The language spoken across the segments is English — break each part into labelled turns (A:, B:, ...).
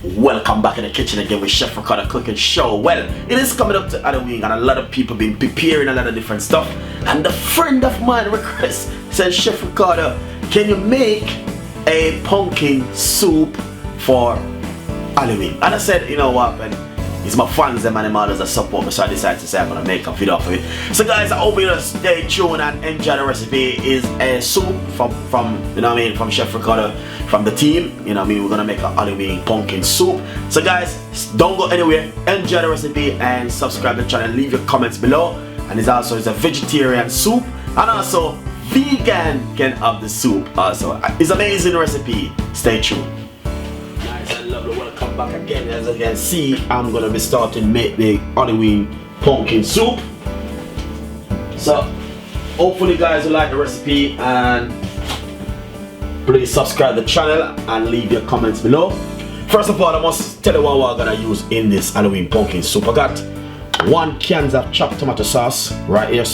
A: Welcome back in the kitchen again with Chef Ricardo cooking show. Well, it is coming up to Halloween and a lot of people been preparing a lot of different stuff. And a friend of mine request says, Chef Ricardo, can you make a pumpkin soup for Halloween? And I said, you know what, man, it's my fans and my mothers that support me, so I decided to say I'm gonna make a video for it. So guys, I hope you stay tuned and enjoy the recipe. Is a soup from you know what I mean, from Chef Ricardo, from the team. You know what I mean, we're gonna make a Halloween pumpkin soup. So guys, don't go anywhere, enjoy the recipe and subscribe to the channel, leave your comments below. And it's a vegetarian soup, and also vegan can have the soup also. It's an amazing recipe. Stay tuned. Nice and lovely, welcome back again. As you can see, I'm gonna be starting to make the Halloween pumpkin soup. So hopefully guys will like the recipe, and please subscribe to the channel and leave your comments below. First of all, I must tell you what we're gonna use in this Halloween pumpkin soup. I got 1 can of chopped tomato sauce right here,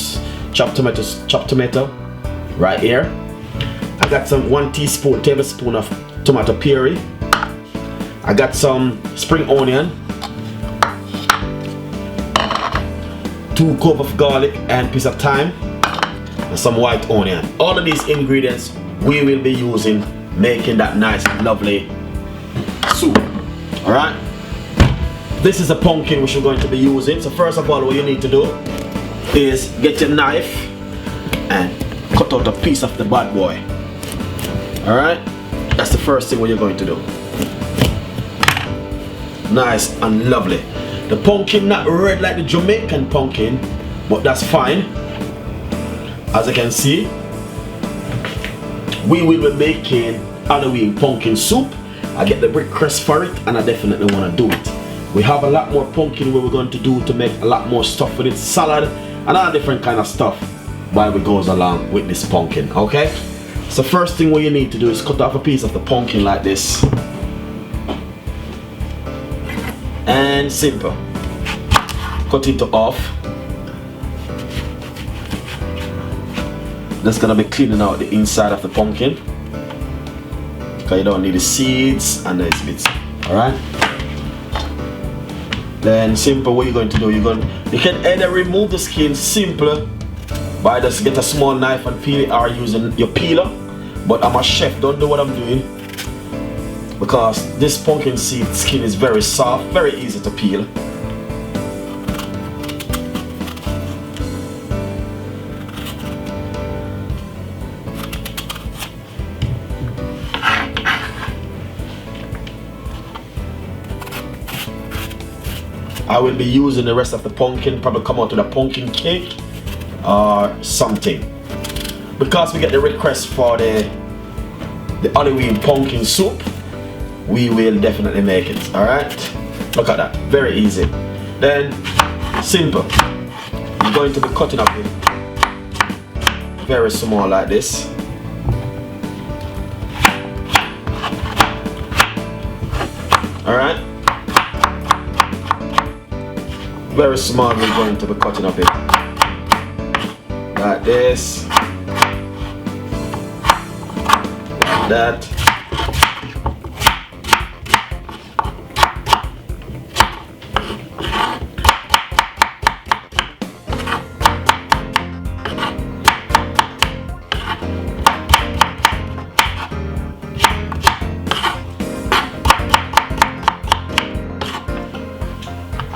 A: chopped tomato right here. I got some 1 tablespoon of tomato puree. I got some spring onion, 2 cloves of garlic and piece of thyme, and some white onion. All of these ingredients we will be using making that nice lovely soup. Alright, this is a pumpkin which we're going to be using. So first of all, what you need to do is get your knife and cut out a piece of the bad boy. Alright, that's the first thing what you're going to do. Nice and lovely. The pumpkin not red like the Jamaican pumpkin, but that's fine. As you can see, we will be making Halloween pumpkin soup. I get the request for it and I definitely want to do it. We have a lot more pumpkin what we're going to do to make a lot more stuff with it, salad and all different kind of stuff while we goes along with this pumpkin. Okay, so first thing what you need to do is cut off a piece of the pumpkin like this, and simple, cut it off. That's gonna be cleaning out the inside of the pumpkin because you don't need the seeds and the bits. Alright, then simple, what you're going to do, you can either remove the skin simple by just get a small knife and peel it, or using your peeler. But I'm a chef, don't do what I'm doing, because this pumpkin seed skin is very soft, very easy to peel. I will be using the rest of the pumpkin, probably come out with a pumpkin cake or something. Because we get the request for the Halloween pumpkin soup, we will definitely make it. Alright, look at that, very easy. Then simple, I'm going to be cutting up it very small like this. Alright, very small, we're going to be cutting up it like this, like that.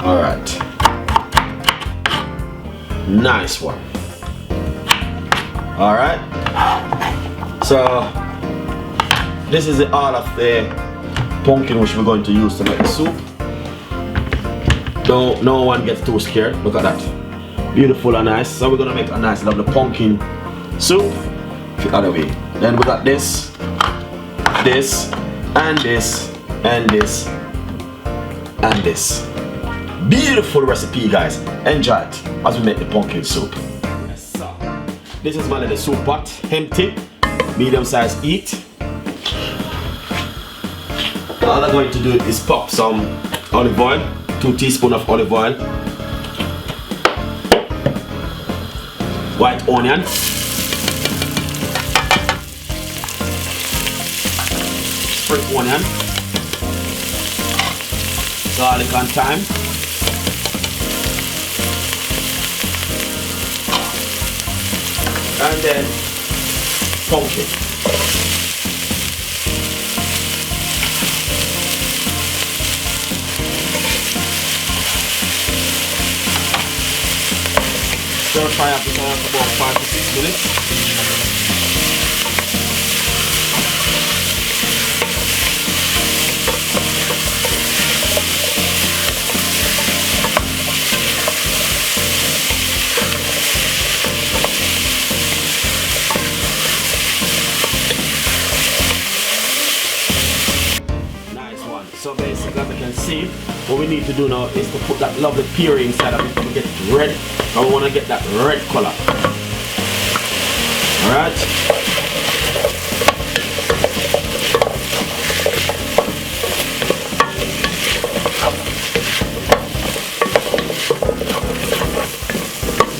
A: All right, nice one. All right, so this is all of the pumpkin which we're going to use to make the soup. No one gets too scared. Look at that, beautiful and nice. So we're gonna make a nice lovely pumpkin soup the other way. Then we got this and this and this and this. Beautiful recipe, guys. Enjoy it as we make the pumpkin soup. Yes, sir. This is my little soup pot, empty, medium size each. All I'm going to do is pop some olive oil, 2 teaspoons of olive oil, white onion, spring onion, garlic and thyme. And then pumpkin. Stir fry up this for about 5 to 6 minutes. So basically, as you can see, what we need to do now is to put that lovely puree inside of it to get it red. And we want to get that red color. Alright?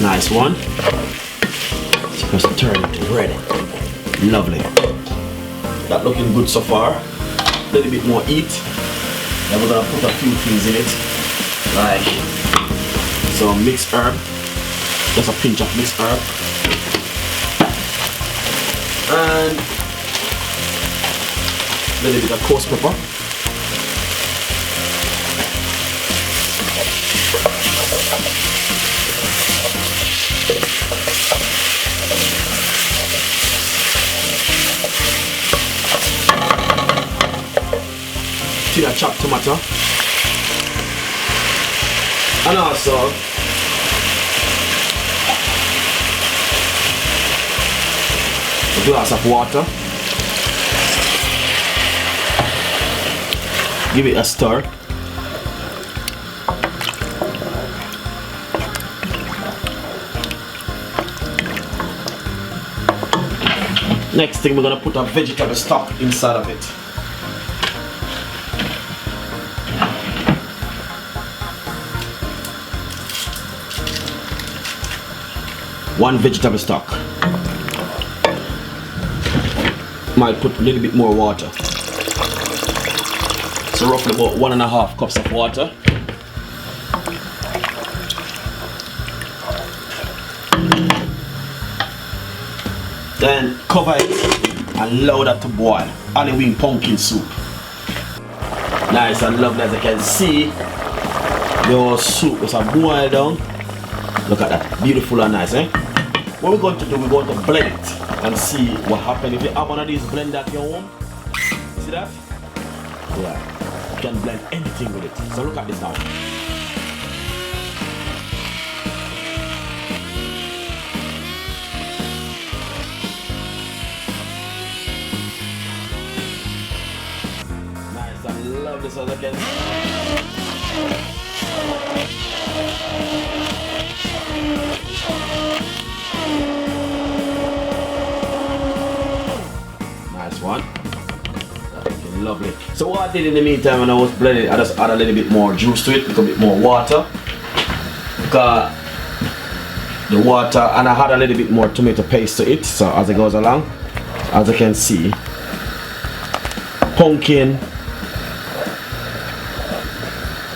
A: Nice one. Supposed to turn it red. Lovely. That looking good so far. A little bit more heat. Then we're gonna put a few things in it, like some mixed herb, just a pinch of mixed herb, and a little bit of coarse pepper. A chopped tomato, and also a glass of water. Give it a stir. Next thing, we're gonna put a vegetable stock inside of it. One vegetable stock. Might put a little bit more water. So roughly about 1.5 cups of water. Then cover it and allow that to boil. Halloween pumpkin soup. Nice and lovely, as you can see. Your soup is a boil down. Look at that, beautiful and nice, eh? What we're going to do, we're going to blend it and see what happens. If you have one of these blender at your home, see that? Yeah, you can blend anything with it. So look at this now. Nice, I love this as I can see. Nice one. That's looking lovely. So what I did in the meantime when I was blending, I just add a little bit more juice to it, a little bit more water. Because the water, and I had a little bit more tomato paste to it, so as it goes along, as you can see, pumpkin,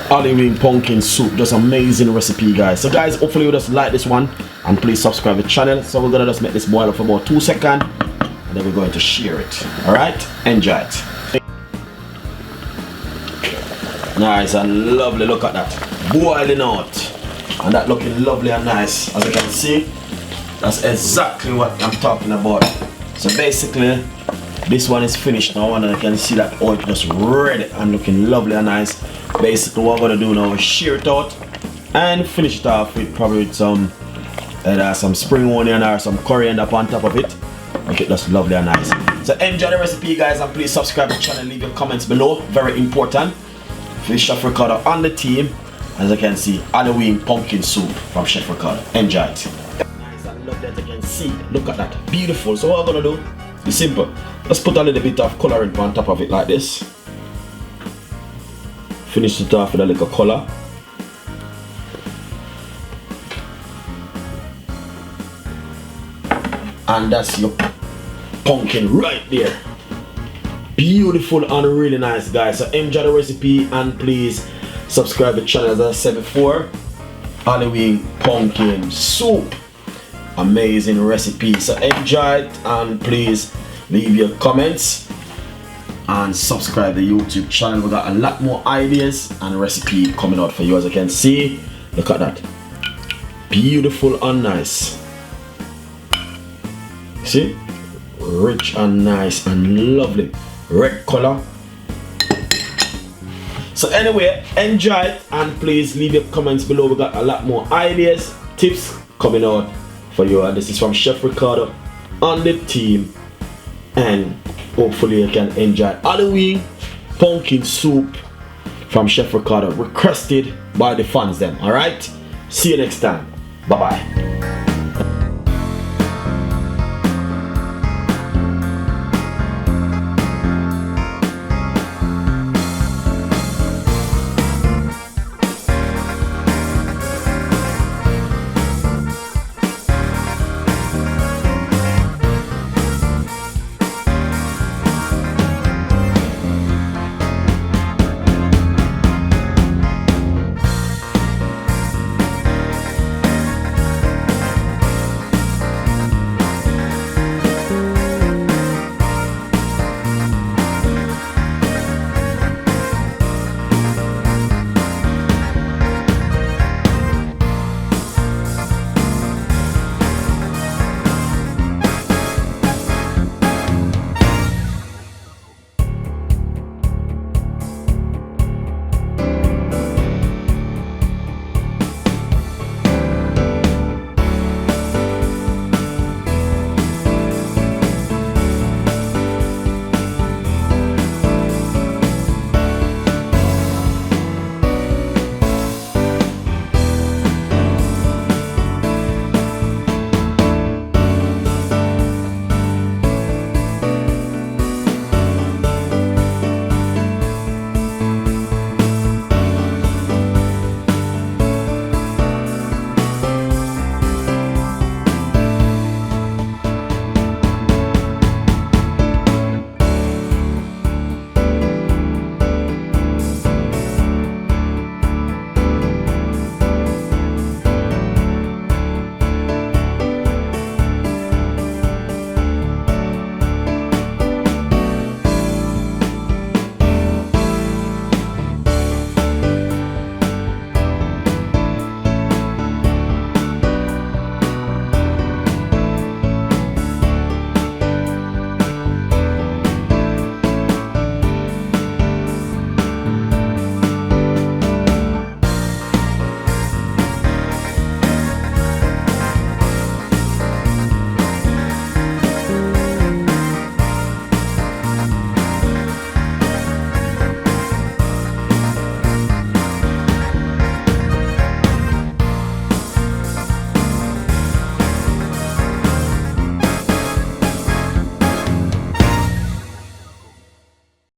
A: Halloween pumpkin soup, just amazing recipe, guys. So guys, hopefully you just like this one, and please subscribe to the channel. So we're gonna just make this boil up for about 2 seconds, and then we're going to share it. Alright, enjoy it. Nice and lovely, look at that, boiling out, and that looking lovely and nice. As you can see, that's exactly what I'm talking about. So basically, this one is finished now, and I can see that oil just red and looking lovely and nice. Basically, what I'm gonna do now is shear it out and finish it off with probably with some spring onion or some coriander up on top of it. Make it just lovely and nice. So enjoy the recipe, guys, and please subscribe to the channel. Leave your comments below, very important. For Chef Ricardo on the team, as you can see, Halloween pumpkin soup from Chef Ricardo. Enjoy it. Nice and lovely, as you can see. Look at that, beautiful. So what I'm gonna do is simple. Let's put a little bit of coloring on top of it like this. Finish it off with a little color. And that's your pumpkin right there. Beautiful and really nice, guys. So enjoy the recipe, and please Subscribe to the channel as I said before. Halloween pumpkin soup. Amazing recipe. So enjoy it and please leave your comments and subscribe to the YouTube channel. We got a lot more ideas and recipe coming out for you. As you can see, look at that. Beautiful and nice. See? Rich and nice and lovely. Red color. So anyway, enjoy it and please leave your comments below. We got a lot more ideas, tips coming out for you. And this is from Chef Ricardo and the team. And hopefully you can enjoy Halloween pumpkin soup from Chef Ricardo, requested by the fans then. Alright? See you next time. Bye bye.